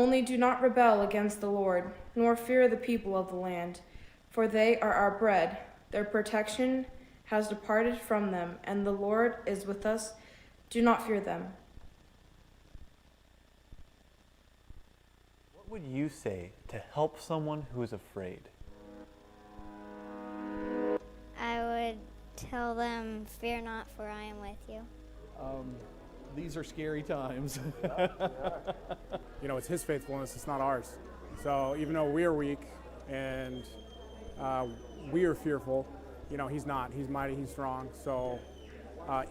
Only do not rebel against the Lord, nor fear the people of the land, for they are our bread. Their protection has departed from them, and the Lord is with us. Do not fear them. What would you say to help someone who is afraid? I would tell them, fear not, for I am with you. These are scary times. You know, it's his faithfulness, it's not ours. So even though we are weak and we are fearful, you know, he's not. He's mighty, he's strong. So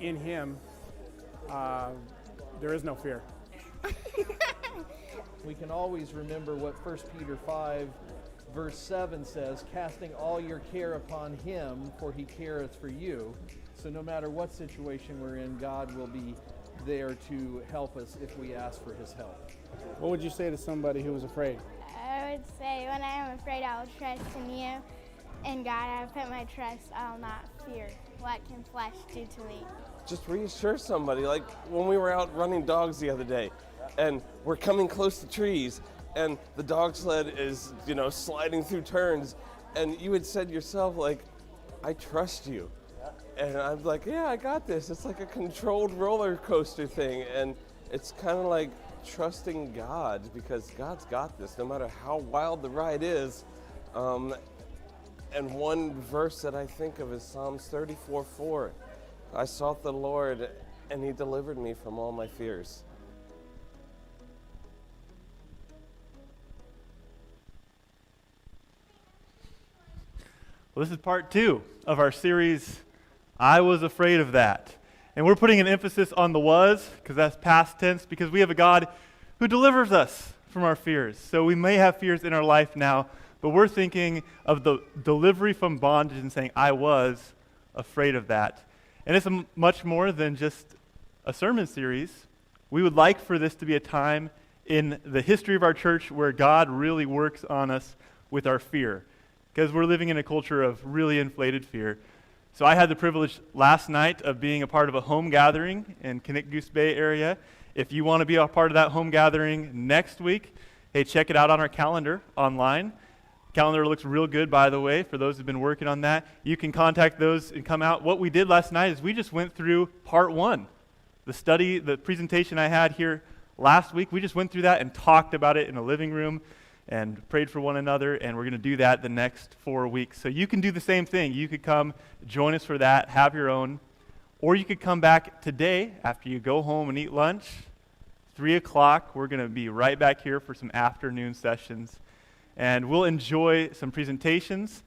in him, there is no fear. We can always remember what 1 Peter 5 verse 7 says, casting all your care upon him, for he careth for you. So no matter what situation we're in, God will be there to help us if we ask for his help. What would you say to somebody who was afraid? I would say, when I am afraid, I will trust in you. In God, I have put my trust. I will not fear. What can flesh do to me? Just reassure somebody. Like when we were out running dogs the other day, and we're coming close to trees, and the dog sled is, sliding through turns, and you had said yourself, like, I trust you. And I'm like, yeah, I got this. It's like a controlled roller coaster thing, and it's kind of like trusting God, because God's got this, no matter how wild the ride is. And one verse that I think of is Psalms 34:4. I sought the Lord, and he delivered me from all my fears. Well, this is part 2 of our series, I Was Afraid of That. And we're putting an emphasis on the was, because that's past tense, because we have a God who delivers us from our fears. So we may have fears in our life now, but we're thinking of the delivery from bondage and saying, I was afraid of that. And it's much more than just a sermon series. We would like for this to be a time in the history of our church where God really works on us with our fear, because we're living in a culture of really inflated fear. So I had the privilege last night of being a part of a home gathering in Connect Goose Bay area. If you want to be a part of that home gathering next week, hey, check it out on our calendar online. Calendar looks real good, by the way, for those who've been working on that. You can contact those and come out. What we did last night is we just went through part 1. The presentation I had here last week, we just went through that and talked about it in a living room and prayed for one another, and we're going to do that the next 4 weeks. So you can do the same thing. You could come join us for that, have your own, or you could come back today after you go home and eat lunch. 3 o'clock, we're going to be right back here for some afternoon sessions, and we'll enjoy some presentations,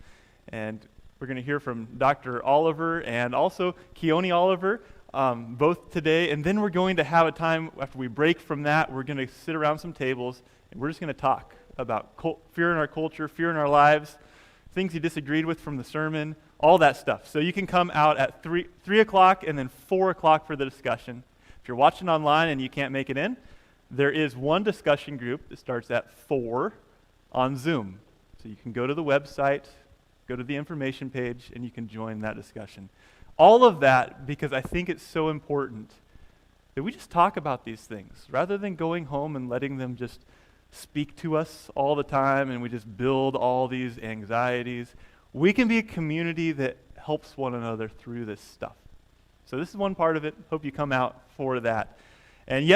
and we're going to hear from Dr. Oliver and also Keone Oliver, both today, and then we're going to have a time after we break from that. We're going to sit around some tables, and we're just going to talk about fear in our culture, fear in our lives, things you disagreed with from the sermon, all that stuff. So you can come out at 3 o'clock and then 4 o'clock for the discussion. If you're watching online and you can't make it in, there is one discussion group that starts at 4 on Zoom. So you can go to the website, go to the information page, and you can join that discussion. All of that because I think it's so important that we just talk about these things rather than going home and letting them just speak to us all the time and we just build all these anxieties. We can be a community that helps one another through this stuff. So this is one part of it. Hope you come out for that. And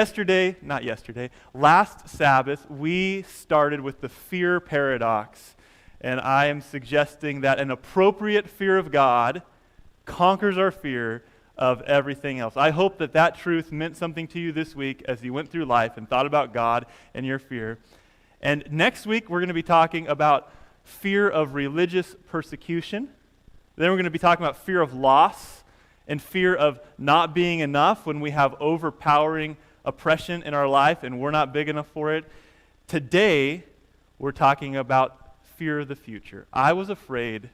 last Sabbath, we started with the fear paradox. And I am suggesting that an appropriate fear of God conquers our fear of everything else. I hope that that truth meant something to you this week as you went through life and thought about God and your fear. And next week, we're going to be talking about fear of religious persecution. Then we're going to be talking about fear of loss and fear of not being enough when we have overpowering oppression in our life and we're not big enough for it. Today, we're talking about fear of the future. I was afraid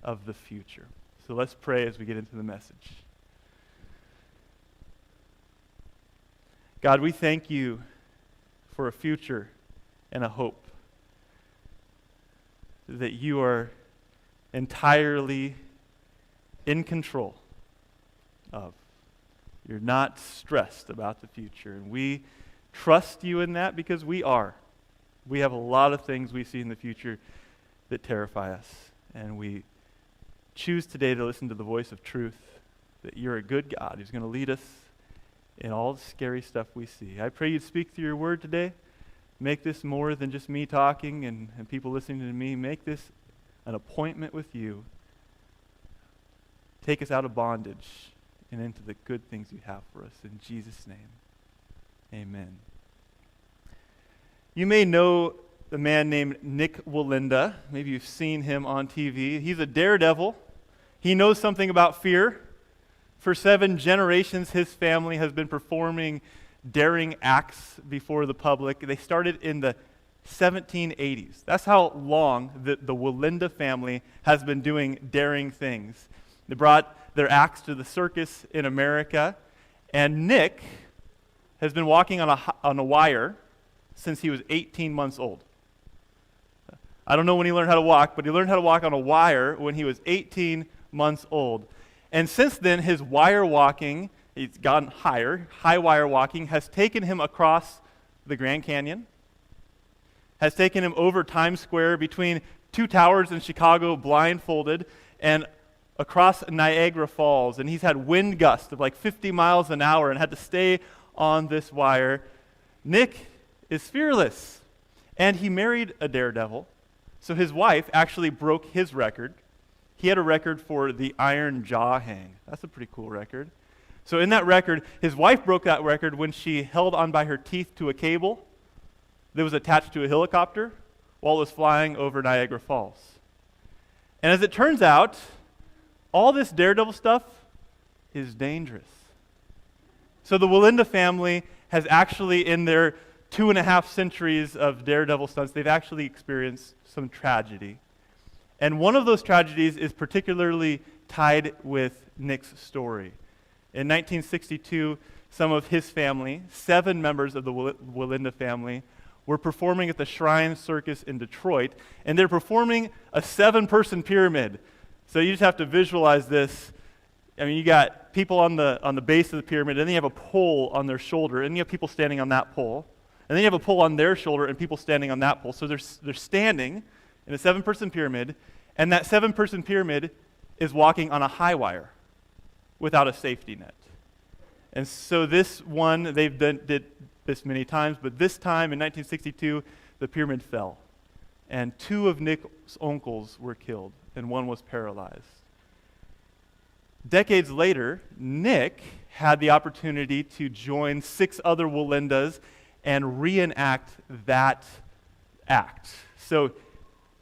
of the future. So let's pray as we get into the message. God, we thank you for a future and a hope that you are entirely in control of. You're not stressed about the future. And we trust you in that because we are. We have a lot of things we see in the future that terrify us, and we choose today to listen to the voice of truth, that you're a good God who's going to lead us in all the scary stuff we see. I pray you'd speak through your word today. Make this more than just me talking and people listening to me. Make this an appointment with you. Take us out of bondage and into the good things you have for us. In Jesus' name, amen. You may know a man named Nik Wallenda. Maybe you've seen him on TV. He's a daredevil. He knows something about fear. For 7 generations, his family has been performing daring acts before the public. They started in the 1780s. That's how long the Wallenda family has been doing daring things. They brought their acts to the circus in America, and Nik has been walking on a wire since he was 18 months old. I don't know when he learned how to walk, but he learned how to walk on a wire when he was 18 months old. And since then, his wire walking, he's gotten higher. High wire walking has taken him across the Grand Canyon, has taken him over Times Square, between 2 towers in Chicago, blindfolded, and across Niagara Falls. And he's had wind gusts of like 50 miles an hour and had to stay on this wire. Nik is fearless, and he married a daredevil. So his wife actually broke his record. He had a record for the iron jaw hang. That's a pretty cool record. So in that record, his wife broke that record when she held on by her teeth to a cable that was attached to a helicopter while it was flying over Niagara Falls. And as it turns out, all this daredevil stuff is dangerous. So the Wallenda family has actually, in their 2.5 centuries of daredevil stunts, they've actually experienced some tragedy. And one of those tragedies is particularly tied with Nik's story. In 1962, some of his family, 7 members of the Wallenda family, were performing at the Shrine Circus in Detroit, and they're performing a 7-person pyramid. So you just have to visualize this. I mean, you got people on the base of the pyramid, and then you have a pole on their shoulder, and you have people standing on that pole. And then you have a pole on their shoulder and people standing on that pole. So they're standing in a 7-person pyramid, and that 7-person pyramid is walking on a high wire without a safety net. And so this one, did this many times, but this time in 1962, the pyramid fell. And 2 of Nik's uncles were killed, and 1 was paralyzed. Decades later, Nik had the opportunity to join 6 other Wallendas and reenact that act. So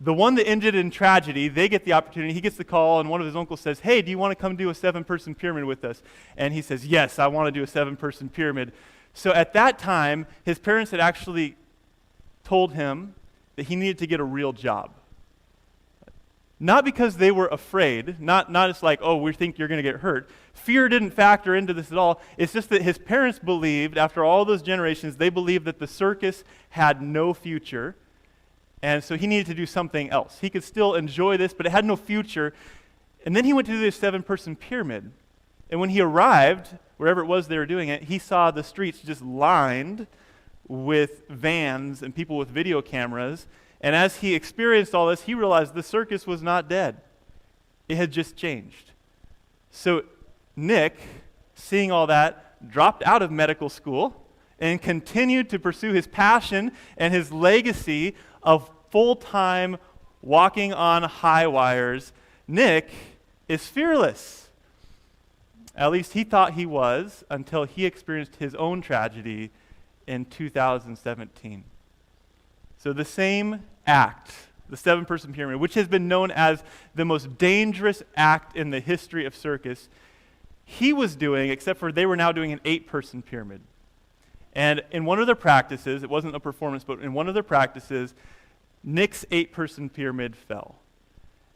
the one that ended in tragedy, they get the opportunity. He gets the call, and one of his uncles says, "Hey, do you want to come do a 7-person pyramid with us?" And he says, "Yes, I want to do a 7-person pyramid." So at that time, his parents had actually told him that he needed to get a real job. Not because they were afraid, not it's like, oh, we think you're going to get hurt. Fear didn't factor into this at all. It's just that his parents believed, after all those generations, they believed that the circus had no future, and so he needed to do something else. He could still enjoy this, but it had no future. And then he went to do this 7-person pyramid. And when he arrived, wherever it was they were doing it, he saw the streets just lined with vans and people with video cameras. And as he experienced all this, he realized the circus was not dead. It had just changed. So Nik, seeing all that, dropped out of medical school and continued to pursue his passion and his legacy of full-time walking on high wires. Nik is fearless. At least he thought he was, until he experienced his own tragedy in 2017. So the same act, the 7-person pyramid, which has been known as the most dangerous act in the history of circus, he was doing, except for they were now doing an 8-person pyramid. And in one of their practices, it wasn't a performance, but in one of their practices, Nik's 8-person pyramid fell.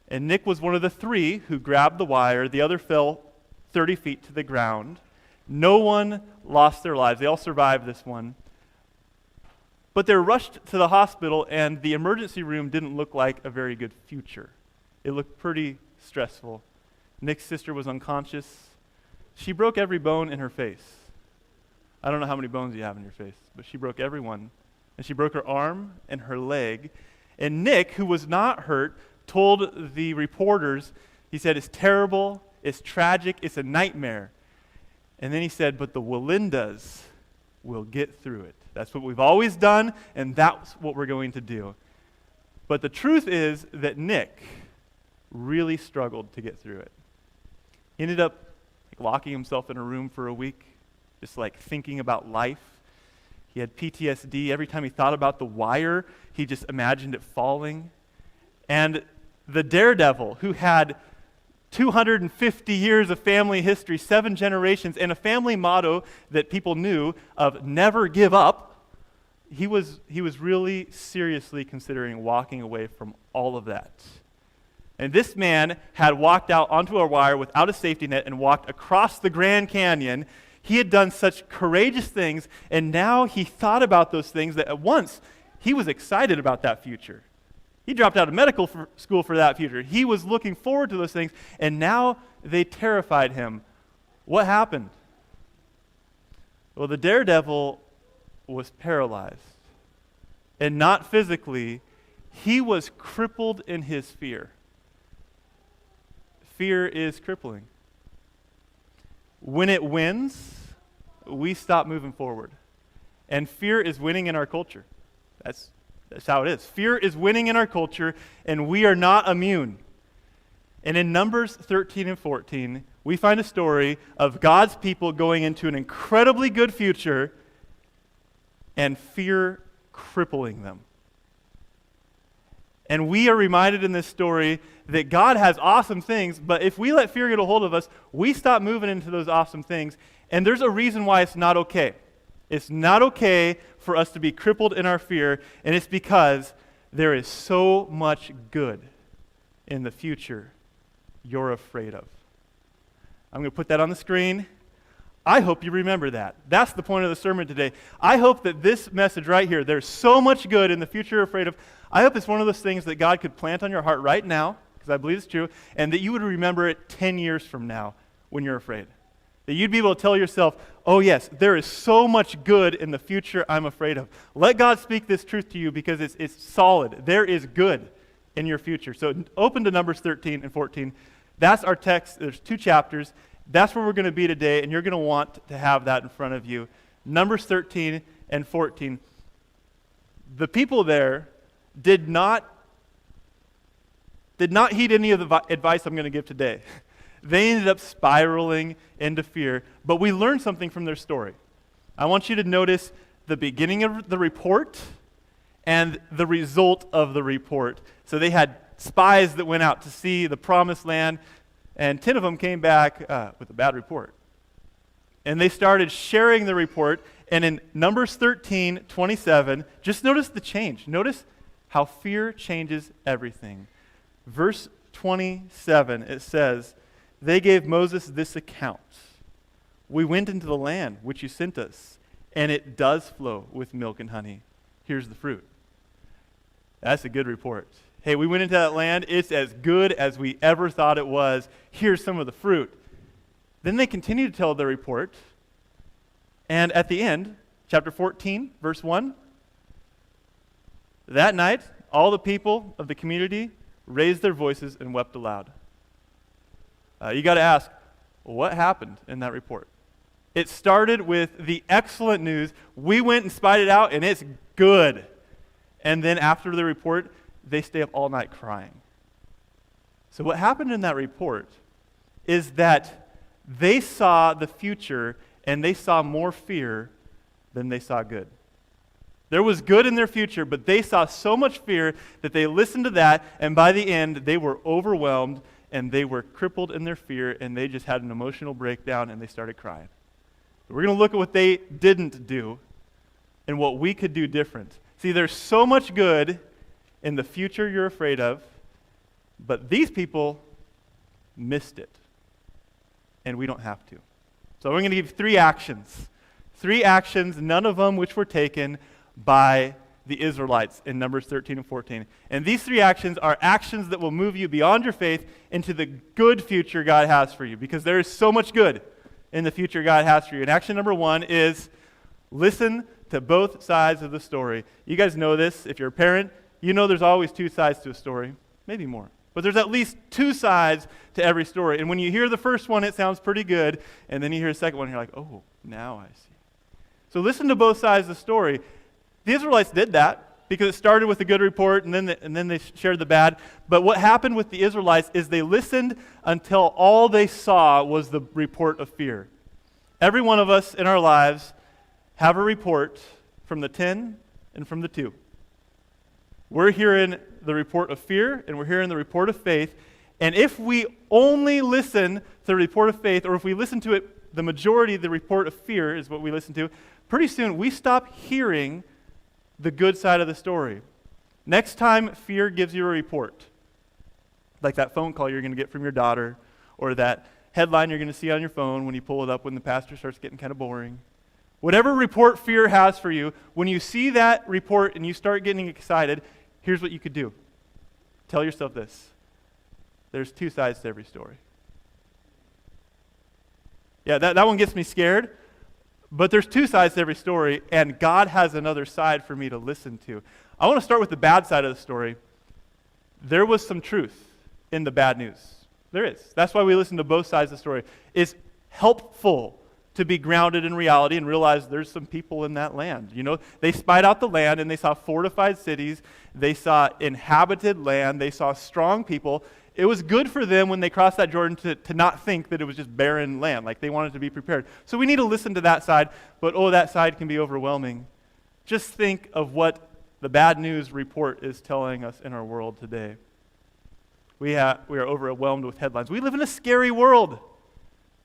And Nik was one of the 3 who grabbed the wire. The other fell 30 feet to the ground. No one lost their lives. They all survived this one. But they were rushed to the hospital, and the emergency room didn't look like a very good future. It looked pretty stressful. Nik's sister was unconscious. She broke every bone in her face. I don't know how many bones you have in your face, but she broke every one and she broke her arm and her leg. And Nick, who was not hurt, told the reporters, he said, it's terrible, it's tragic, it's a nightmare. And then he said, but the Wallindas will get through it. That's what we've always done, and that's what we're going to do. But the truth is that Nick really struggled to get through it. He ended up locking himself in a room for a week, just like thinking about life. He had PTSD. Every time he thought about the wire, he just imagined it falling. And the daredevil, who had 250 years of family history, 7 generations, and a family motto that people knew of never give up, he was really seriously considering walking away from all of that. And this man had walked out onto a wire without a safety net and walked across the Grand Canyon. He had done such courageous things, and now he thought about those things that at once he was excited about that future. He dropped out of medical school for that future. He was looking forward to those things, and now they terrified him. What happened? Well, the daredevil was paralyzed, and not physically. He was crippled in his fear. Fear is crippling. When it wins, we stop moving forward. And fear is winning in our culture. That's how it is. Fear is winning in our culture, and we are not immune. And in Numbers 13 and 14, we find a story of God's people going into an incredibly good future and fear crippling them. And we are reminded in this story that God has awesome things, but if we let fear get a hold of us, we stop moving into those awesome things. And there's a reason why it's not okay. It's not okay for us to be crippled in our fear, and it's because there is so much good in the future you're afraid of. I'm going to put that on the screen. I hope you remember that. That's the point of the sermon today. I hope that this message right here, there's so much good in the future you're afraid of. I hope it's one of those things that God could plant on your heart right now, because I believe it's true, and that you would remember it 10 years from now when you're afraid. That you'd be able to tell yourself, oh yes, there is so much good in the future I'm afraid of. Let God speak this truth to you because it's solid. There is good in your future. So open to Numbers 13 and 14. That's our text. There's 2 chapters. That's where we're going to be today, and you're going to want to have that in front of you. Numbers 13 and 14. The people there did not heed any of the advice I'm going to give today. They ended up spiraling into fear, but we learned something from their story. I want you to notice the beginning of the report and the result of the report. So they had spies that went out to see the promised land, and 10 of them came back with a bad report. And they started sharing the report, and in Numbers 13:27, just notice the change. Notice how fear changes everything. Verse 27, it says, they gave Moses this account. We went into the land which you sent us, and it does flow with milk and honey. Here's the fruit. That's a good report. Hey, we went into that land. It's as good as we ever thought it was. Here's some of the fruit. Then they continue to tell their report. And at the end, chapter 14, verse 1, that night, all the people of the community raised their voices and wept aloud. You got to ask, what happened in that report? It started with the excellent news. We went and spied it out, and it's good. And then after the report, they stay up all night crying. So what happened in that report is that they saw the future, and they saw more fear than they saw good. There was good in their future, but they saw so much fear that they listened to that, and by the end, they were overwhelmed, and they were crippled in their fear, and they just had an emotional breakdown, and they started crying. We're going to look at what they didn't do and what we could do different. See, there's so much good in the future you're afraid of, but these people missed it, and we don't have to. So we're going to give 3 actions. 3 actions, none of them which were taken by the Israelites in Numbers 13 and 14. And these 3 actions are actions that will move you beyond your faith into the good future God has for you, because there is so much good in the future God has for you. And action number 1 is listen to to both sides of the story. You guys know this. If you're a parent, you know there's always two sides to a story, maybe more. But there's at least two sides to every story. And when you hear the first one, it sounds pretty good. And then you hear the second one, and you're like, oh, now I see. So listen to both sides of the story. The Israelites did that because it started with a good report, and then they shared the bad. But what happened with the Israelites is they listened until all they saw was the report of fear. Every one of us in our lives have a report from the 10 and from the 2. We're hearing the report of fear, and we're hearing the report of faith. And if we only listen to the report of faith, or if we listen to it, the majority of the report of fear is what we listen to, pretty soon we stop hearing the good side of the story. Next time fear gives you a report, like that phone call you're going to get from your daughter, or that headline you're going to see on your phone when you pull it up when the pastor starts getting kind of boring. Whatever report fear has for you, when you see that report and you start getting excited, here's what you could do. Tell yourself this. There's two sides to every story. Yeah, that one gets me scared, but there's two sides to every story, and God has another side for me to listen to. I want to start with the bad side of the story. There was some truth in the bad news. There is. That's why we listen to both sides of the story. It's helpful to be grounded in reality and realize there's some people in that land. You know, they spied out the land and they saw fortified cities. They saw inhabited land. They saw strong people. It was good for them when they crossed that Jordan to not think that it was just barren land. Like, they wanted to be prepared. So we need to listen to that side, but that side can be overwhelming. Just think of what the bad news report is telling us in our world today. We are overwhelmed with headlines. We live in a scary world.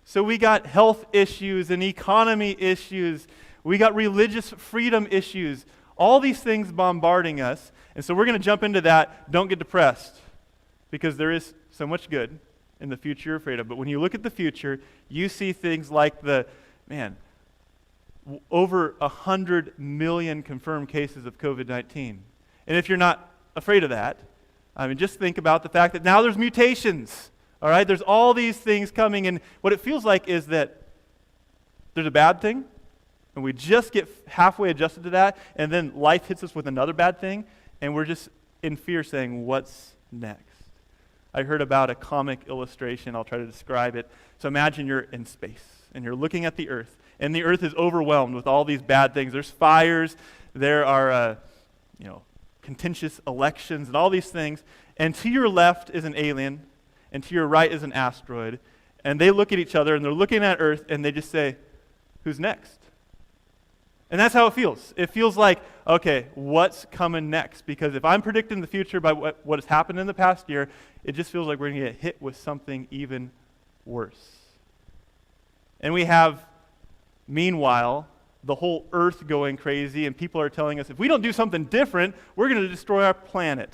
So we got health issues and economy issues. We got religious freedom issues. All these things bombarding us. And so we're going to jump into that. Don't get depressed, because there is so much good in the future you're afraid of. But when you look at the future, you see things like over 100 million confirmed cases of COVID-19. And if you're not afraid of that, I mean, just think about the fact that now there's mutations. All right, there's all these things coming, and what it feels like is that there's a bad thing, and we just get halfway adjusted to that, and then life hits us with another bad thing, and we're just in fear saying, what's next? I heard about a comic illustration. I'll try to describe it. So imagine you're in space, and you're looking at the Earth, and the Earth is overwhelmed with all these bad things. There's fires, there are contentious elections, and all these things, and to your left is an alien, and to your right is an asteroid, and they look at each other, and they're looking at Earth, and they just say, who's next? And that's how it feels. It feels like, okay, what's coming next? Because if I'm predicting the future by what has happened in the past year, it just feels like we're going to get hit with something even worse. And we have, meanwhile, the whole Earth going crazy, and people are telling us, if we don't do something different, we're going to destroy our planet.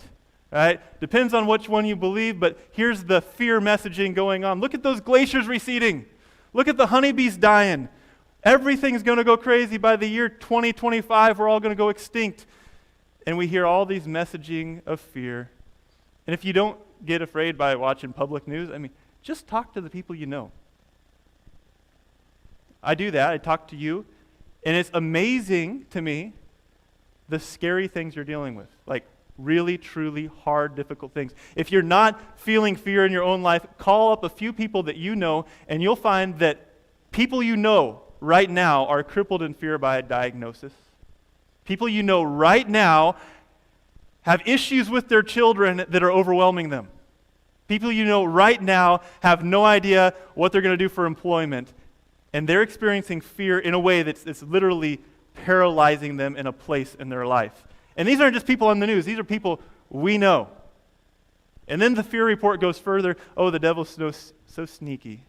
Right? Depends on which one you believe, but here's the fear messaging going on. Look at those glaciers receding. Look at the honeybees dying. Everything's going to go crazy. By the year 2025, we're all going to go extinct. And we hear all these messaging of fear. And if you don't get afraid by watching public news, I mean, just talk to the people you know. I do that. I talk to you. And it's amazing to me the scary things you're dealing with. Like, really, truly hard, difficult things. If you're not feeling fear in your own life, call up a few people that you know, and you'll find that people you know right now are crippled in fear by a diagnosis. People you know right now have issues with their children that are overwhelming them. People you know right now have no idea what they're going to do for employment, and they're experiencing fear in a way that's literally paralyzing them in a place in their life. And these aren't just people on the news. These are people we know. And then the fear report goes further. Oh, the devil's so sneaky.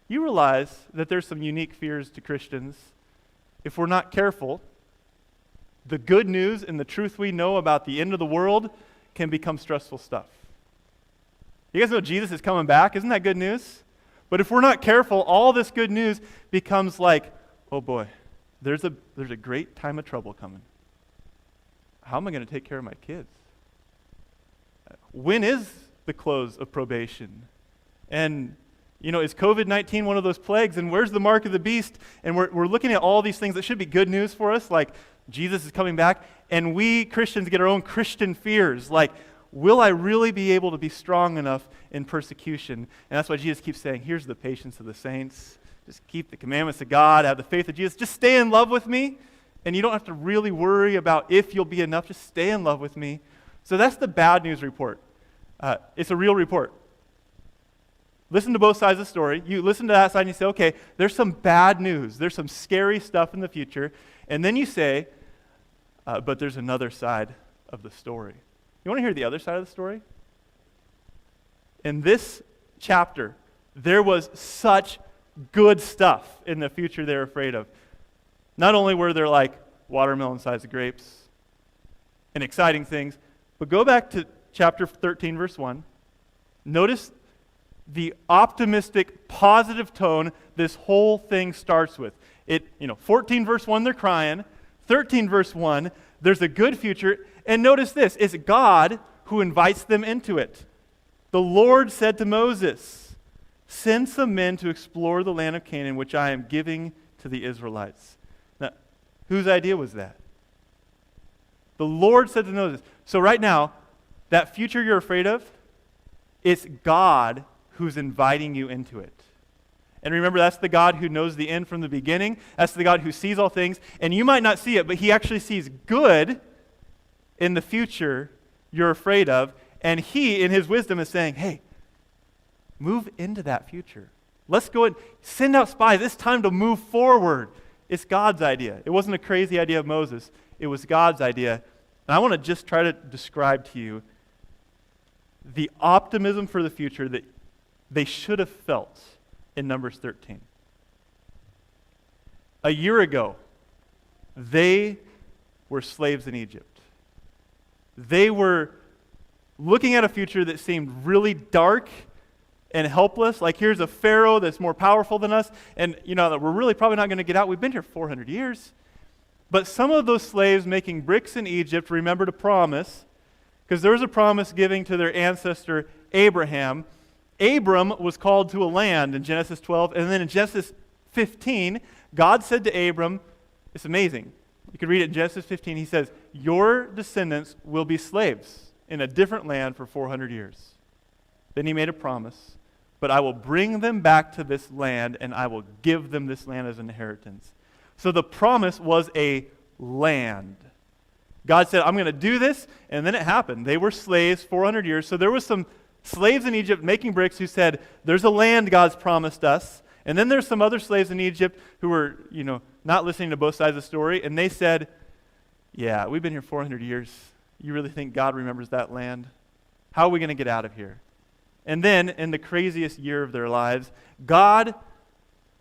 You realize that there's some unique fears to Christians. If we're not careful, the good news and the truth we know about the end of the world can become stressful stuff. You guys know Jesus is coming back? Isn't that good news? But if we're not careful, all this good news becomes like, oh boy, there's a great time of trouble coming. How am I going to take care of my kids? When is the close of probation? And, is COVID-19 one of those plagues? And where's the mark of the beast? And we're looking at all these things that should be good news for us, like Jesus is coming back, and we Christians get our own Christian fears, like, will I really be able to be strong enough in persecution? And that's why Jesus keeps saying, here's the patience of the saints. Just keep the commandments of God, have the faith of Jesus. Just stay in love with me, and you don't have to really worry about if you'll be enough. Just stay in love with me. So that's the bad news report. It's a real report. Listen to both sides of the story. You listen to that side and you say, okay, there's some bad news. There's some scary stuff in the future. And then you say, but there's another side of the story. You want to hear the other side of the story? In this chapter, there was such good stuff in the future they were afraid of. Not only were there like watermelon-sized grapes and exciting things, but go back to chapter 13, verse 1. Notice the optimistic, positive tone this whole thing starts with. 14 verse 1, they're crying. 13 verse 1, there's a good future. And notice this, it's God who invites them into it. The Lord said to Moses, send some men to explore the land of Canaan, which I am giving to the Israelites. Now, whose idea was that? The Lord said to Moses. So right now, that future you're afraid of, it's God who's inviting you into it. And remember, that's the God who knows the end from the beginning. That's the God who sees all things. And you might not see it, but he actually sees good in the future you're afraid of. And he, in his wisdom, is saying, hey, move into that future. Let's go and send out spies. It's time to move forward. It's God's idea. It wasn't a crazy idea of Moses. It was God's idea. And I want to just try to describe to you the optimism for the future that they should have felt in Numbers 13. A year ago, they were slaves in Egypt. They were looking at a future that seemed really dark and helpless. Like, here's a Pharaoh that's more powerful than us, and that we're really probably not going to get out. We've been here 400 years. But some of those slaves making bricks in Egypt remembered a promise, because there was a promise given to their ancestor Abraham. Abram was called to a land in Genesis 12, and then in Genesis 15, God said to Abram, it's amazing. You can read it in Genesis 15. He says, your descendants will be slaves in a different land for 400 years. Then he made a promise, but I will bring them back to this land, and I will give them this land as an inheritance. So the promise was a land. God said, I'm going to do this, and then it happened. They were slaves 400 years, so there was some slaves in Egypt making bricks who said, there's a land God's promised us. And then there's some other slaves in Egypt who were, not listening to both sides of the story, and they said, yeah, we've been here 400 years. You really think God remembers that land? How are we going to get out of here? And then, in the craziest year of their lives, God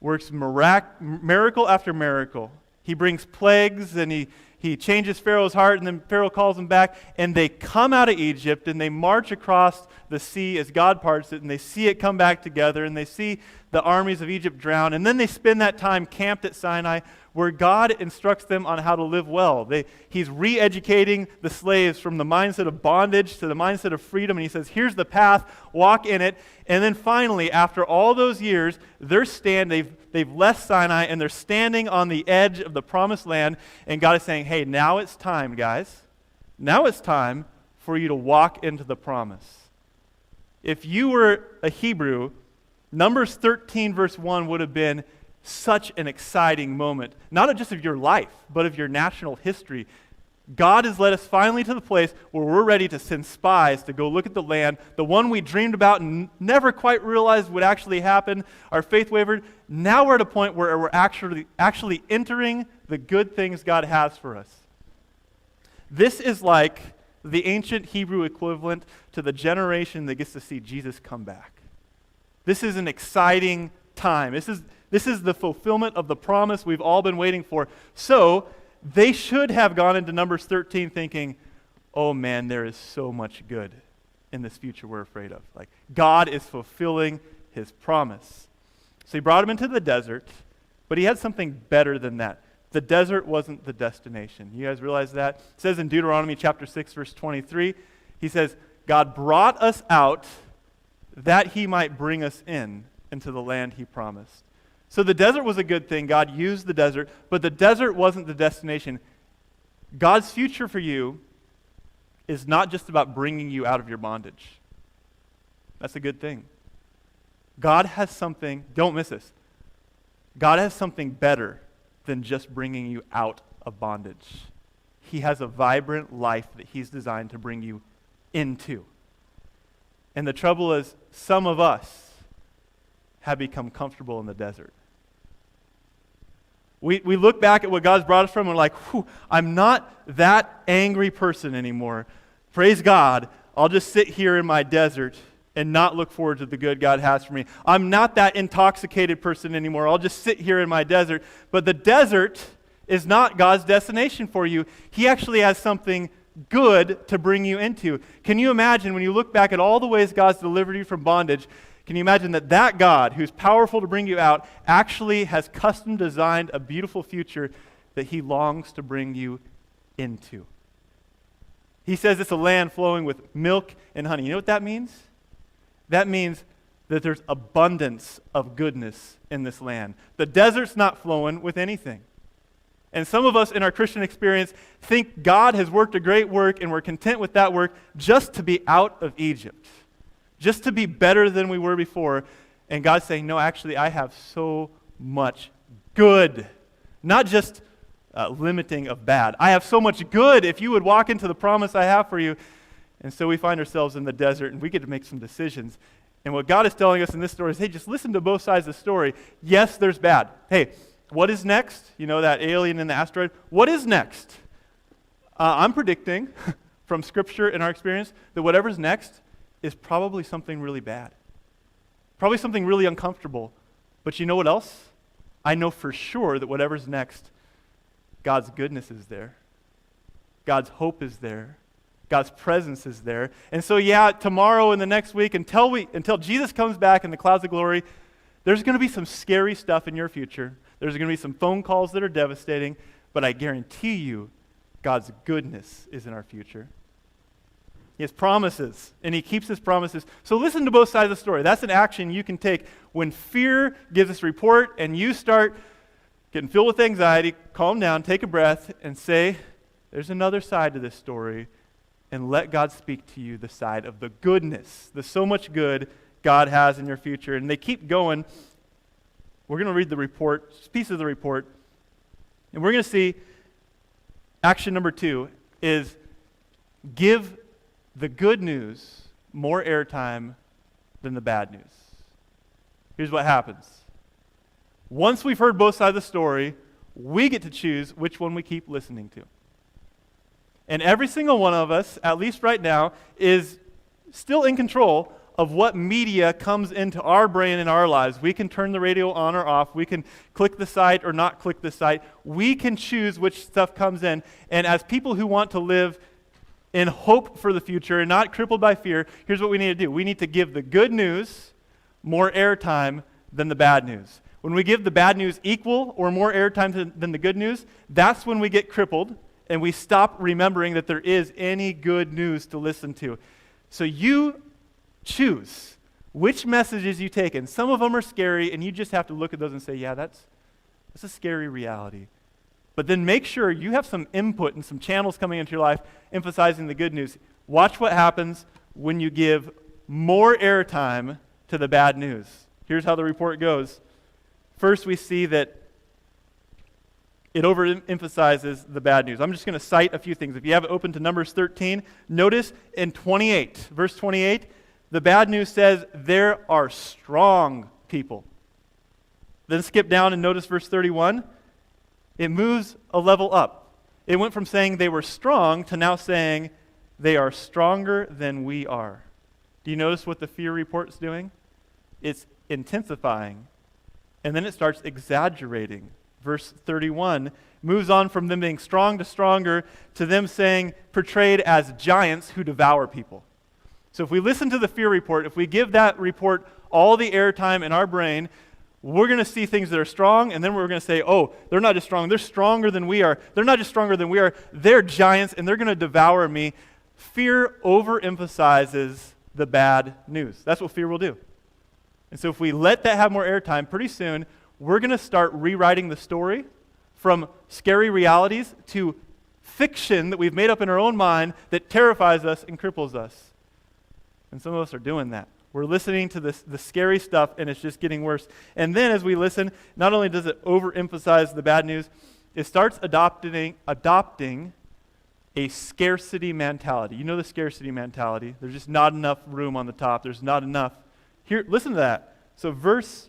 works miracle after miracle. He brings plagues, and he changes Pharaoh's heart, and then Pharaoh calls them back, and they come out of Egypt, and they march across the sea as God parts it, and they see it come back together, and they see the armies of Egypt drown, and then they spend that time camped at Sinai, where God instructs them on how to live well. He's re-educating the slaves from the mindset of bondage to the mindset of freedom, and he says, here's the path, walk in it. And then finally, after all those years, they've left Sinai, and they're standing on the edge of the promised land, and God is saying, hey, now it's time, guys. Now it's time for you to walk into the promise. If you were a Hebrew, Numbers 13 verse 1 would have been such an exciting moment, not just of your life, but of your national history. God has led us finally to the place where we're ready to send spies to go look at the land, the one we dreamed about and never quite realized would actually happen. Our faith wavered. Now we're at a point where we're actually entering the good things God has for us. This is like the ancient Hebrew equivalent to the generation that gets to see Jesus come back. This is an exciting time. This is the fulfillment of the promise we've all been waiting for. So they should have gone into Numbers 13 thinking, oh man, there is so much good in this future we're afraid of. Like, God is fulfilling his promise. So he brought him into the desert, but he had something better than that. The desert wasn't the destination. You guys realize that? It says in Deuteronomy chapter 6, verse 23, he says, God brought us out that he might bring us into the land he promised. So the desert was a good thing. God used the desert, but the desert wasn't the destination. God's future for you is not just about bringing you out of your bondage. That's a good thing. God has something, don't miss this. God has something better than just bringing you out of bondage. He has a vibrant life that he's designed to bring you into. And the trouble is, some of us have become comfortable in the desert. We look back at what God's brought us from and we're like, I'm not that angry person anymore. Praise God, I'll just sit here in my desert and not look forward to the good God has for me. I'm not that intoxicated person anymore. I'll just sit here in my desert. But the desert is not God's destination for you. He actually has something good to bring you into. Can you imagine when you look back at all the ways God's delivered you from bondage, can you imagine that God, who's powerful to bring you out, actually has custom designed a beautiful future that he longs to bring you into? He says it's a land flowing with milk and honey. You know what that means? That means that there's abundance of goodness in this land. The desert's not flowing with anything. And some of us in our Christian experience think God has worked a great work and we're content with that work just to be out of Egypt, just to be better than we were before. And God's saying, no, actually, I have so much good, not just limiting of bad. I have so much good if you would walk into the promise I have for you. And so we find ourselves in the desert and we get to make some decisions. And what God is telling us in this story is, hey, just listen to both sides of the story. Yes, there's bad. Hey, what is next? You know, that alien in the asteroid? What is next? I'm predicting from Scripture and our experience that whatever's next is probably something really bad. Probably something really uncomfortable. But you know what else? I know for sure that whatever's next, God's goodness is there. God's hope is there. God's presence is there. And so, yeah, tomorrow and the next week, until Jesus comes back in the clouds of glory, there's going to be some scary stuff in your future. There's going to be some phone calls that are devastating, but I guarantee you, God's goodness is in our future. He has promises, and he keeps his promises. So listen to both sides of the story. That's an action you can take. When fear gives us report and you start getting filled with anxiety, calm down, take a breath, and say, there's another side to this story, and let God speak to you the side of the goodness, the so much good God has in your future. And they keep going. We're going to read the report, piece of the report, and we're going to see action number 2 is give the good news more airtime than the bad news. Here's what happens. Once we've heard both sides of the story, we get to choose which one we keep listening to. And every single one of us, at least right now, is still in control of what media comes into our brain and our lives. We can turn the radio on or off. We can click the site or not click the site. We can choose which stuff comes in. And as people who want to live in hope for the future and not crippled by fear, here's what we need to do. We need to give the good news more airtime than the bad news. When we give the bad news equal or more airtime than the good news, that's when we get crippled and we stop remembering that there is any good news to listen to. So you choose which messages you take, and some of them are scary, and you just have to look at those and say, yeah, that's a scary reality. But then make sure you have some input and some channels coming into your life emphasizing the good news. Watch what happens when you give more airtime to the bad news. Here's how the report goes. First, we see that it overemphasizes the bad news. I'm just going to cite a few things. If you have it open to Numbers 13, notice in 28, verse 28, the bad news says, there are strong people. Then skip down and notice verse 31. It moves a level up. It went from saying they were strong to now saying they are stronger than we are. Do you notice what the fear report's doing? It's intensifying. And then it starts exaggerating. Verse 31 moves on from them being strong to stronger to them saying, portrayed as giants who devour people. So if we listen to the fear report, if we give that report all the airtime in our brain, we're going to see things that are strong, and then we're going to say, oh, they're not just strong, they're stronger than we are. They're not just stronger than we are, they're giants, and they're going to devour me. Fear overemphasizes the bad news. That's what fear will do. And so if we let that have more airtime, pretty soon, we're going to start rewriting the story from scary realities to fiction that we've made up in our own mind that terrifies us and cripples us. And some of us are doing that. We're listening to the scary stuff, and it's just getting worse. And then as we listen, not only does it overemphasize the bad news, it starts adopting a scarcity mentality. You know the scarcity mentality. There's just not enough room on the top. There's not enough. Here, listen to that. So verse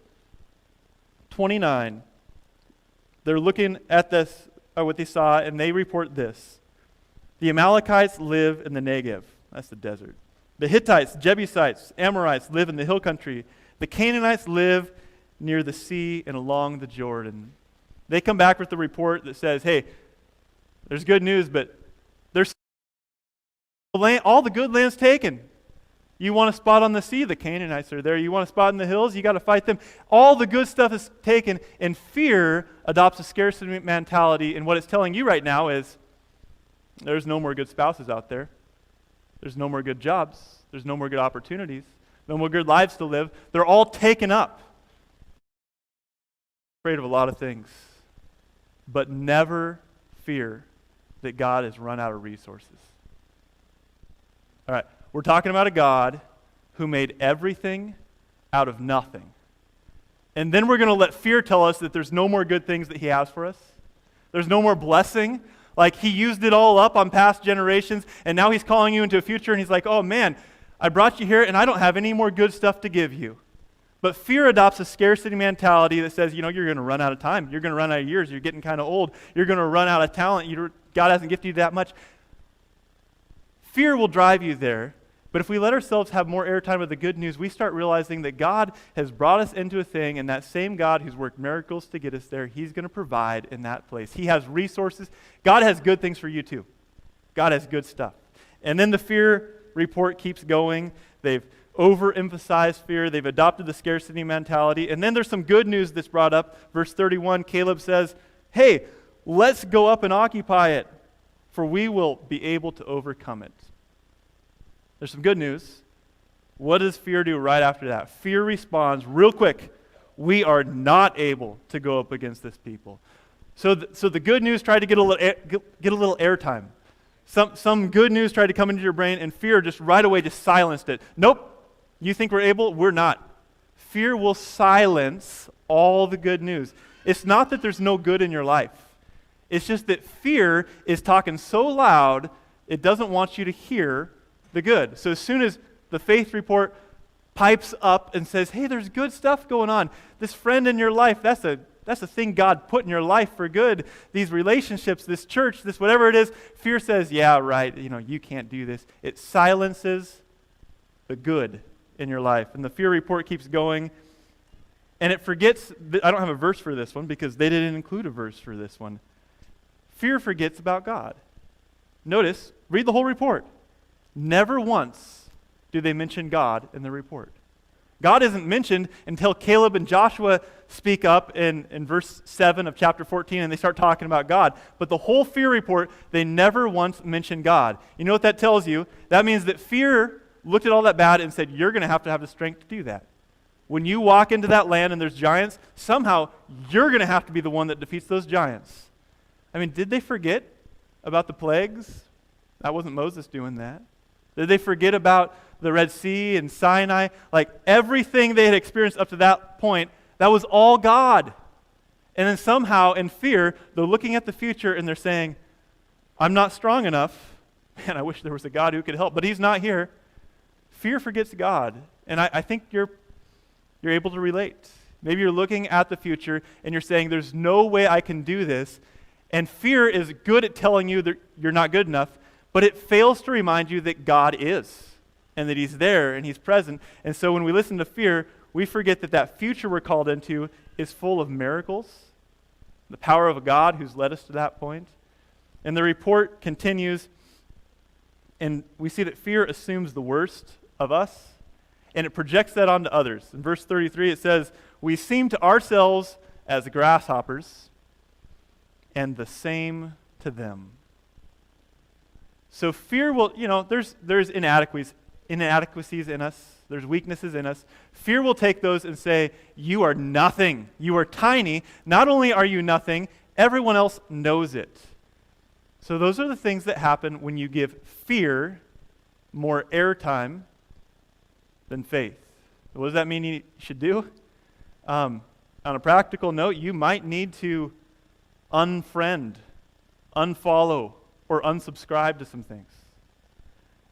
29, they're looking at this, what they saw, and they report this. The Amalekites live in the Negev. That's the desert. The Hittites, Jebusites, Amorites live in the hill country. The Canaanites live near the sea and along the Jordan. They come back with the report that says, hey, there's good news, but there's all the good land's taken. You want a spot on the sea? The Canaanites are there. You want a spot in the hills? You got to fight them. All the good stuff is taken, and fear adopts a scarcity mentality, and what it's telling you right now is there's no more good spouses out there. There's no more good jobs. There's no more good opportunities. No more good lives to live. They're all taken up. Afraid of a lot of things. But never fear that God has run out of resources. All right, we're talking about a God who made everything out of nothing. And then we're going to let fear tell us that there's no more good things that he has for us. There's no more blessing. Like he used it all up on past generations, and now he's calling you into a future, and he's like, oh man, I brought you here, and I don't have any more good stuff to give you. But fear adopts a scarcity mentality that says, you're going to run out of time. You're going to run out of years. You're getting kind of old. You're going to run out of talent. God hasn't gifted you that much. Fear will drive you there. But if we let ourselves have more airtime with the good news, we start realizing that God has brought us into a thing, and that same God who's worked miracles to get us there, he's going to provide in that place. He has resources. God has good things for you too. God has good stuff. And then the fear report keeps going. They've overemphasized fear. They've adopted the scarcity mentality. And then there's some good news that's brought up. Verse 31, Caleb says, hey, let's go up and occupy it, for we will be able to overcome it. There's some good news. What does fear do right after that? Fear responds real quick. We are not able to go up against this people. So the good news tried to get a little airtime. Some good news tried to come into your brain, and fear just right away just silenced it. Nope. You think we're able? We're not. Fear will silence all the good news. It's not that there's no good in your life. It's just that fear is talking so loud, it doesn't want you to hear the good. So as soon as the faith report pipes up and says, hey, there's good stuff going on. This friend in your life, that's a thing God put in your life for good. These relationships, this church, this whatever it is, fear says, yeah, right, you can't do this. It silences the good in your life. And the fear report keeps going, and it forgets, I don't have a verse for this one because they didn't include a verse for this one. Fear forgets about God. Notice, read the whole report. Never once do they mention God in the report. God isn't mentioned until Caleb and Joshua speak up in verse 7 of chapter 14, and they start talking about God. But the whole fear report, they never once mention God. You know what that tells you? That means that fear looked at all that bad and said, you're going to have the strength to do that. When you walk into that land and there's giants, somehow you're going to have to be the one that defeats those giants. I mean, did they forget about the plagues? That wasn't Moses doing that. Did they forget about the Red Sea and Sinai? Like everything they had experienced up to that point, that was all God. And then somehow in fear, they're looking at the future and they're saying, I'm not strong enough. Man, I wish there was a God who could help, but he's not here. Fear forgets God. And I think you're able to relate. Maybe you're looking at the future and you're saying, there's no way I can do this. And fear is good at telling you that you're not good enough, but it fails to remind you that God is, and that he's there, and he's present. And so when we listen to fear, we forget that future we're called into is full of miracles, the power of a God who's led us to that point. And the report continues, and we see that fear assumes the worst of us, and it projects that onto others. In verse 33, it says, we seem to ourselves as grasshoppers, and the same to them. So fear will, there's inadequacies in us. There's weaknesses in us. Fear will take those and say, you are nothing. You are tiny. Not only are you nothing, everyone else knows it. So those are the things that happen when you give fear more airtime than faith. What does that mean you should do? On a practical note, you might need to unfriend, unfollow, or unsubscribe to some things.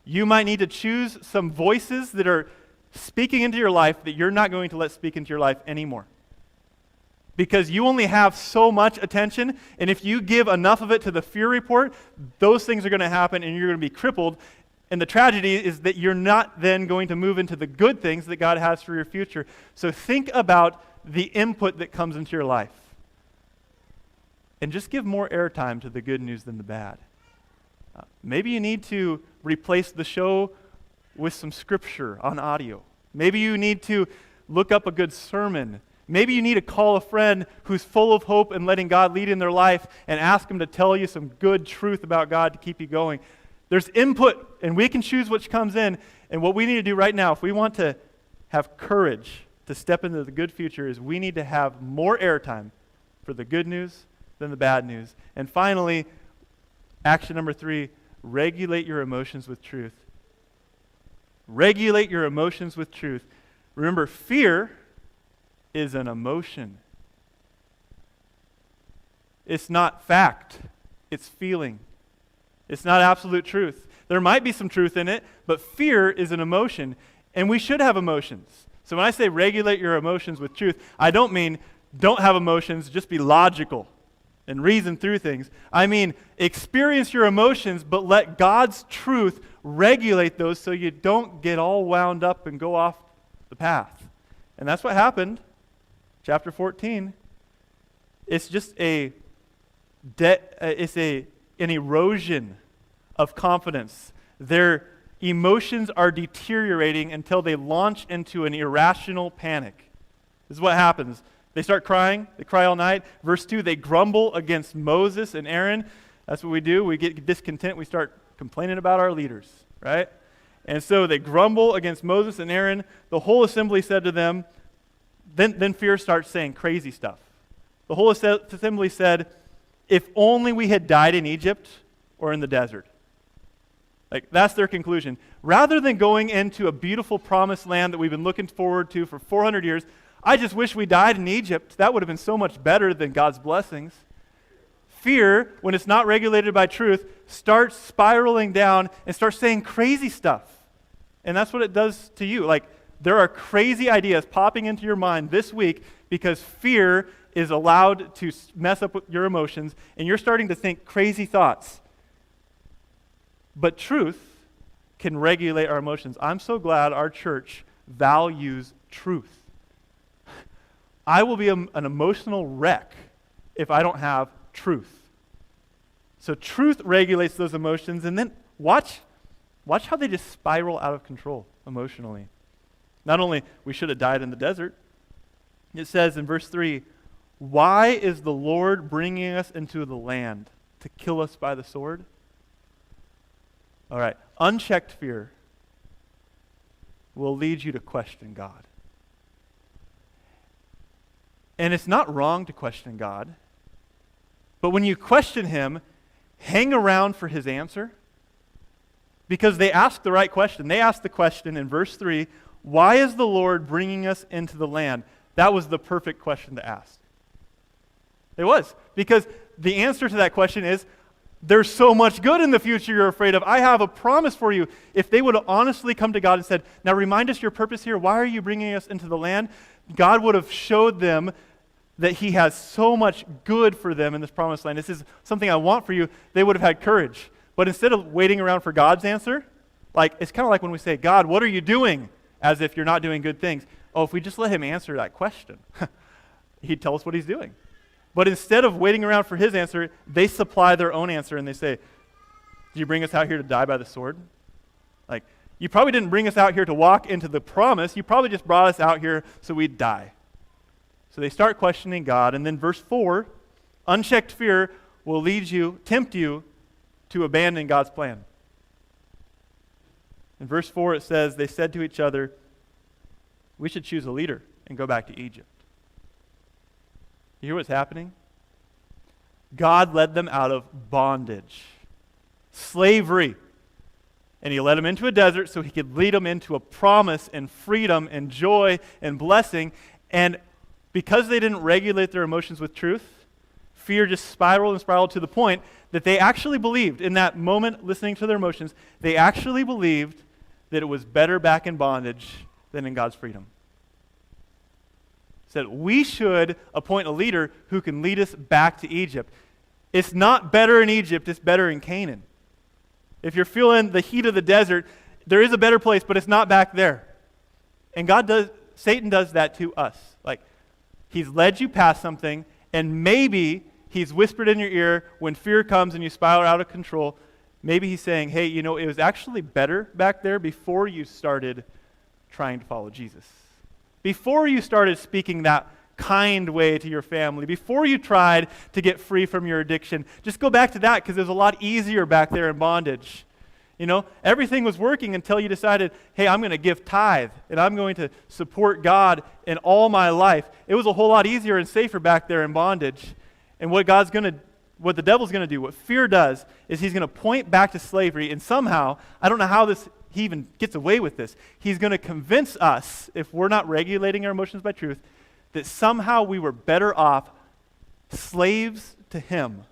You might need to choose some voices that are speaking into your life that you're not going to let speak into your life anymore. Because you only have so much attention, and if you give enough of it to the fear report, those things are going to happen and you're going to be crippled. And the tragedy is that you're not then going to move into the good things that God has for your future. So think about the input that comes into your life. And just give more airtime to the good news than the bad. Maybe you need to replace the show with some scripture on audio. Maybe you need to look up a good sermon. Maybe you need to call a friend who's full of hope and letting God lead in their life and ask them to tell you some good truth about God to keep you going. There's input, and we can choose which comes in. And what we need to do right now, if we want to have courage to step into the good future, is we need to have more airtime for the good news than the bad news. And finally, action number 3, regulate your emotions with truth. Regulate your emotions with truth. Remember, fear is an emotion. It's not fact. It's feeling. It's not absolute truth. There might be some truth in it, but fear is an emotion, and we should have emotions. So when I say regulate your emotions with truth, I don't mean don't have emotions, just be logical and reason through things. I mean, experience your emotions, but let God's truth regulate those so you don't get all wound up and go off the path. And that's what happened. Chapter 14. It's just an erosion of confidence. Their emotions are deteriorating until they launch into an irrational panic. This is what happens. They start crying. They cry all night. Verse 2, they grumble against Moses and Aaron. That's what we do. We get discontent. We start complaining about our leaders, right? And so they grumble against Moses and Aaron. The whole assembly said to them, then fear starts saying crazy stuff. The whole assembly said, if only we had died in Egypt or in the desert. Like, that's their conclusion. Rather than going into a beautiful promised land that we've been looking forward to for 400 years, I just wish we died in Egypt. That would have been so much better than God's blessings. Fear, when it's not regulated by truth, starts spiraling down and starts saying crazy stuff. And that's what it does to you. Like, there are crazy ideas popping into your mind this week because fear is allowed to mess up with your emotions, and you're starting to think crazy thoughts. But truth can regulate our emotions. I'm so glad our church values truth. I will be an emotional wreck if I don't have truth. So truth regulates those emotions, and then watch how they just spiral out of control emotionally. Not only we should have died in the desert, it says in verse 3, why is the Lord bringing us into the land to kill us by the sword? All right, unchecked fear will lead you to question God. And it's not wrong to question God, but when you question Him, hang around for His answer, because they asked the right question. They asked the question in verse 3, why is the Lord bringing us into the land? That was the perfect question to ask. It was, because the answer to that question is, there's so much good in the future you're afraid of. I have a promise for you. If they would have honestly come to God and said, now remind us your purpose here. Why are you bringing us into the land? God would have showed them that He has so much good for them in this promised land. This is something I want for you. They would have had courage. But instead of waiting around for God's answer, like it's kind of like when we say, God, what are you doing? As if you're not doing good things. Oh, if we just let Him answer that question, He'd tell us what He's doing. But instead of waiting around for His answer, they supply their own answer and they say, did you bring us out here to die by the sword? Like, you probably didn't bring us out here to walk into the promise. You probably just brought us out here so we'd die. So they start questioning God. And then verse 4, unchecked fear will tempt you to abandon God's plan. In verse 4 it says, they said to each other, we should choose a leader and go back to Egypt. You hear what's happening? God led them out of bondage. slavery. And he led them into a desert so he could lead them into a promise and freedom and joy and blessing. And because they didn't regulate their emotions with truth, fear just spiraled and spiraled to the point that they actually believed, in that moment listening to their emotions, they actually believed that it was better back in bondage than in God's freedom. Said we should appoint a leader who can lead us back to Egypt. It's not better in Egypt, it's better in Canaan. If you're feeling the heat of the desert, there is a better place, but it's not back there. And Satan does that to us. Like, he's led you past something, and maybe he's whispered in your ear when fear comes and you spiral out of control. Maybe he's saying, hey, it was actually better back there before you started trying to follow Jesus. Before you started speaking that kind way to your family, before you tried to get free from your addiction, just go back to that because it was a lot easier back there in bondage. Everything was working until you decided, hey, I'm going to give tithe and I'm going to support God in all my life. It was a whole lot easier and safer back there in bondage. And what the devil's going to do, what fear does, is he's going to point back to slavery, and somehow, I don't know how he even gets away with this, he's going to convince us, if we're not regulating our emotions by truth, that somehow we were better off slaves to him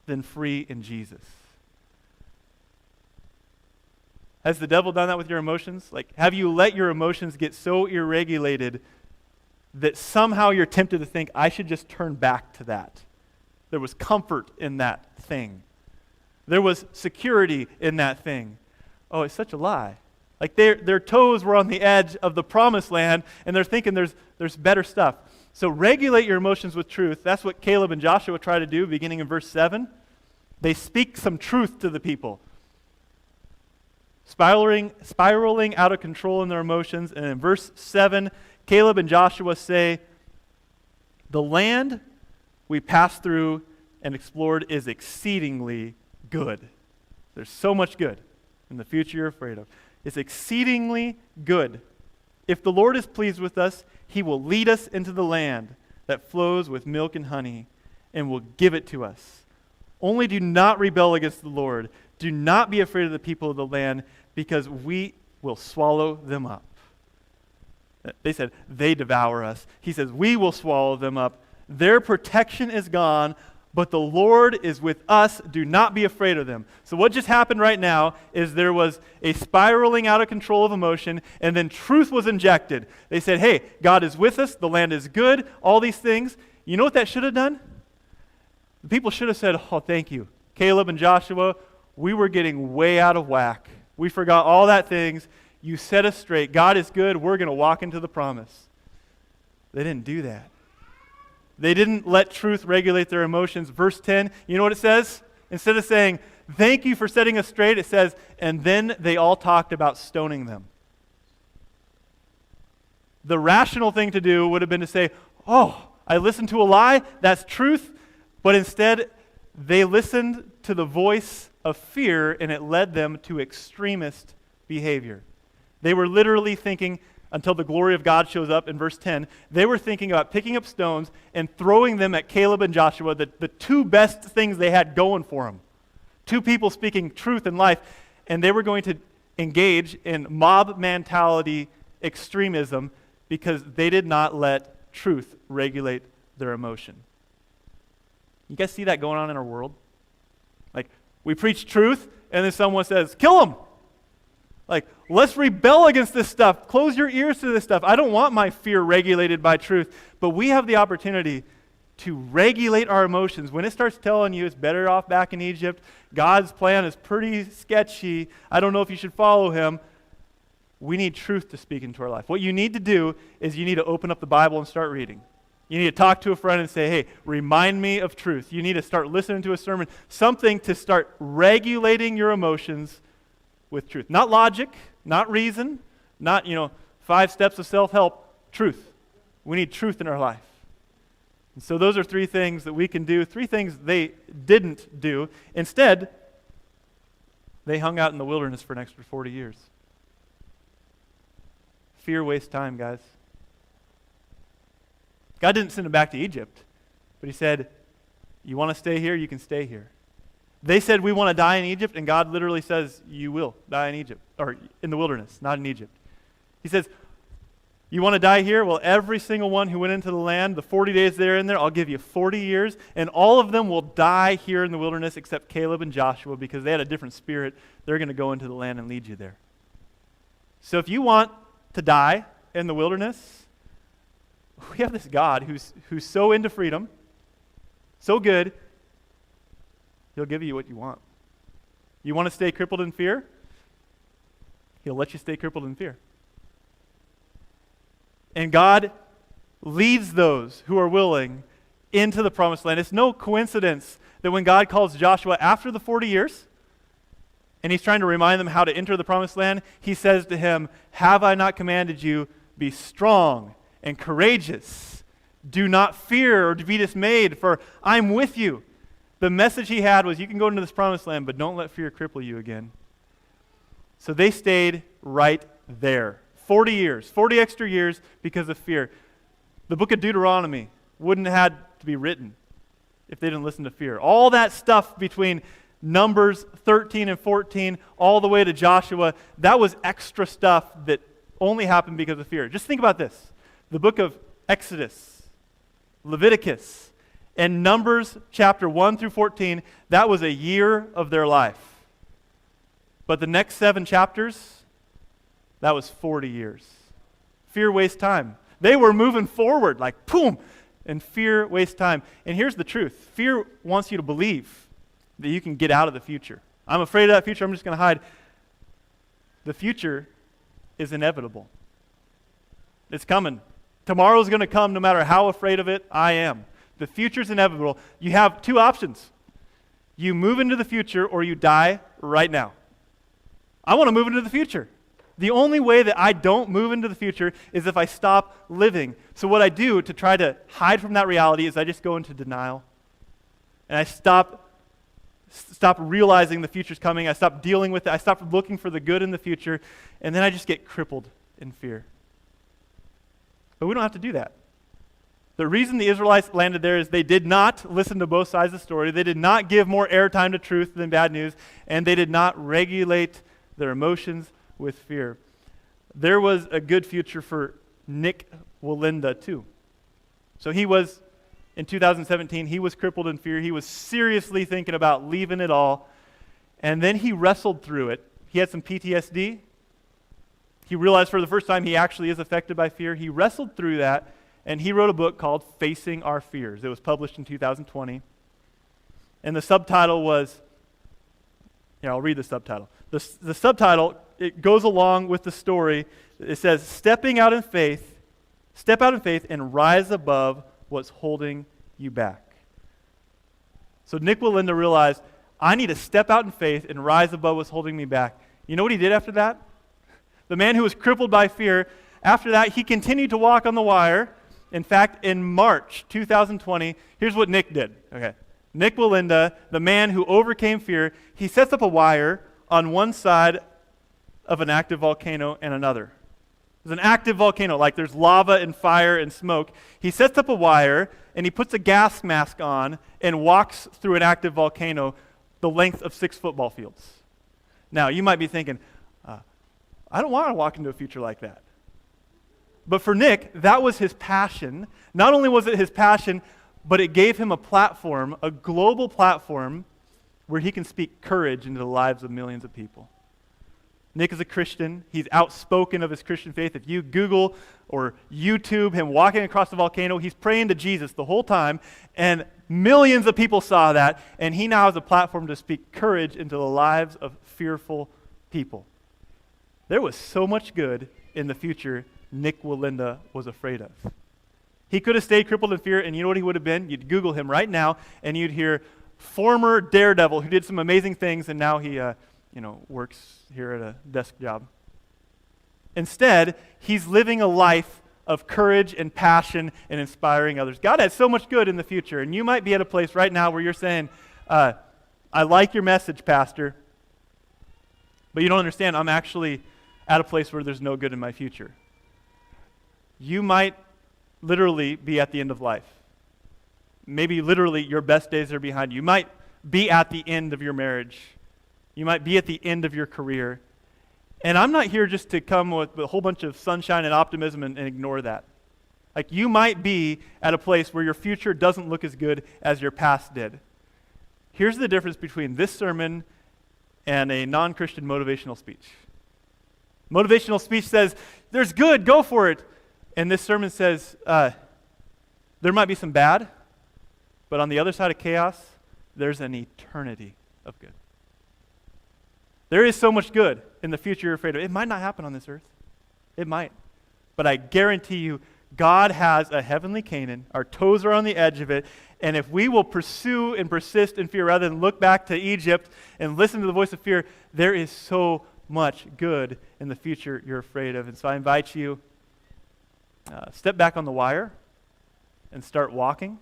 than free in Jesus. Has the devil done that with your emotions? Have you let your emotions get so irregulated that somehow you're tempted to think, I should just turn back to that? There was comfort in that thing. There was security in that thing. Oh, it's such a lie. Their toes were on the edge of the promised land, and they're thinking there's better stuff. So regulate your emotions with truth. That's what Caleb and Joshua try to do, beginning in verse 7. They speak some truth to the people. Spiraling out of control in their emotions. And in verse 7, Caleb and Joshua say, the land we passed through and explored is exceedingly good. There's so much good in the future you're afraid of. It's exceedingly good. If the Lord is pleased with us, he will lead us into the land that flows with milk and honey and will give it to us. Only do not rebel against the Lord. Do not be afraid of the people of the land, because we will swallow them up. They said, they devour us. He says, we will swallow them up. Their protection is gone, but the Lord is with us. Do not be afraid of them. So what just happened right now is there was a spiraling out of control of emotion, and then truth was injected. They said, hey, God is with us. The land is good. All these things. You know what that should have done? The people should have said, oh, thank you. Caleb and Joshua, we were getting way out of whack. We forgot all that things. You set us straight. God is good. We're going to walk into the promise. They didn't do that. They didn't let truth regulate their emotions. Verse 10, you know what it says? Instead of saying, thank you for setting us straight, it says, and then they all talked about stoning them. The rational thing to do would have been to say, oh, I listened to a lie, that's truth, but instead they listened to the voice of fear, and it led them to extremist behavior. They were literally thinking, until the glory of God shows up in verse 10, they were thinking about picking up stones and throwing them at Caleb and Joshua, the two best things they had going for them. Two people speaking truth in life, and they were going to engage in mob mentality extremism because they did not let truth regulate their emotion. You guys see that going on in our world? We preach truth, and then someone says, kill them. Let's rebel against this stuff. Close your ears to this stuff. I don't want my fear regulated by truth. But we have the opportunity to regulate our emotions. When it starts telling you it's better off back in Egypt, God's plan is pretty sketchy, I don't know if you should follow him, we need truth to speak into our life. What you need to do is you need to open up the Bible and start reading. You need to talk to a friend and say, hey, remind me of truth. You need to start listening to a sermon, something to start regulating your emotions with truth. Not logic, not reason, not, 5 steps of self-help, truth. We need truth in our life. And so those are 3 things that we can do, 3 things they didn't do. Instead, they hung out in the wilderness for an extra 40 years. Fear wastes time, guys. God didn't send them back to Egypt, but he said, you want to stay here, you can stay here. They said, we want to die in Egypt, and God literally says, you will die in Egypt, or in the wilderness, not in Egypt. He says, you want to die here? Well, every single one who went into the land, the 40 days they're in there, I'll give you 40 years, and all of them will die here in the wilderness except Caleb and Joshua because they had a different spirit. They're going to go into the land and lead you there. So if you want to die in the wilderness, we have this God who's so into freedom, so good, he'll give you what you want. You want to stay crippled in fear? He'll let you stay crippled in fear. And God leads those who are willing into the promised land. It's no coincidence that when God calls Joshua after the 40 years, and he's trying to remind them how to enter the promised land, he says to him, have I not commanded you, be strong and courageous. Do not fear or be dismayed, for I'm with you. The message he had was, you can go into this promised land, but don't let fear cripple you again. So they stayed right there. 40 years, 40 extra years because of fear. The book of Deuteronomy wouldn't have had to be written if they didn't listen to fear. All that stuff between Numbers 13 and 14 all the way to Joshua, that was extra stuff that only happened because of fear. Just think about this. The book of Exodus, Leviticus, and Numbers chapter 1 through 14, that was a year of their life. But the next 7 chapters, that was 40 years. Fear wastes time. They were moving forward like boom, and fear wastes time. And here's the truth. Fear wants you to believe that you can get out of the future. I'm afraid of that future. I'm just going to hide. The future is inevitable. It's coming. Tomorrow's going to come no matter how afraid of it I am. The future's inevitable. You have 2 options. You move into the future or you die right now. I want to move into the future. The only way that I don't move into the future is if I stop living. So what I do to try to hide from that reality is I just go into denial. And I stop realizing the future's coming. I stop dealing with it. I stop looking for the good in the future. And then I just get crippled in fear. But we don't have to do that. The reason the Israelites landed there is they did not listen to both sides of the story. They did not give more airtime to truth than bad news. And they did not regulate their emotions with fear. There was a good future for Nik Wallenda too. So he was, in 2017, he was crippled in fear. He was seriously thinking about leaving it all. And then he wrestled through it. He had some PTSD. He realized for the first time he actually is affected by fear. He wrestled through that, and he wrote a book called Facing Our Fears. It was published in 2020. And the subtitle was, I'll read the subtitle. The subtitle, it goes along with the story. It says, step out in faith and rise above what's holding you back. So Nik Wallenda realized, I need to step out in faith and rise above what's holding me back. You know what he did after that? The man who was crippled by fear, after that, he continued to walk on the wire. In fact, in March 2020, here's what Nik did. Okay, Nik Wallenda, the man who overcame fear, he sets up a wire on one side of an active volcano and another. There's an active volcano, like there's lava and fire and smoke. He sets up a wire and he puts a gas mask on and walks through an active volcano the length of 6 football fields. Now, you might be thinking, I don't want to walk into a future like that. But for Nik, that was his passion. Not only was it his passion, but it gave him a platform, a global platform, where he can speak courage into the lives of millions of people. Nik is a Christian. He's outspoken of his Christian faith. If you Google or YouTube him walking across the volcano, he's praying to Jesus the whole time, and millions of people saw that, and he now has a platform to speak courage into the lives of fearful people. There was so much good in the future Nik Wallenda was afraid of. He could have stayed crippled in fear, and you know what he would have been? You'd Google him right now, and you'd hear former daredevil who did some amazing things, and now he works here at a desk job. Instead, he's living a life of courage and passion and inspiring others. God has so much good in the future, and you might be at a place right now where you're saying, I like your message, Pastor, but you don't understand, I'm actually at a place where there's no good in my future. You might literally be at the end of life. Maybe literally your best days are behind you. You might be at the end of your marriage. You might be at the end of your career. And I'm not here just to come with a whole bunch of sunshine and optimism and ignore that. Like, you might be at a place where your future doesn't look as good as your past did. Here's the difference between this sermon and a non-Christian motivational speech. Motivational speech says, there's good, go for it. And this sermon says, there might be some bad, but on the other side of chaos, there's an eternity of good. There is so much good in the future you're afraid of. It might not happen on this earth. It might. But I guarantee you, God has a heavenly Canaan. Our toes are on the edge of it. And if we will pursue and persist in fear rather than look back to Egypt and listen to the voice of fear, there is so much good in the future you're afraid of. And so I invite you, step back on the wire and start walking,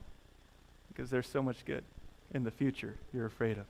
because there's so much good in the future you're afraid of.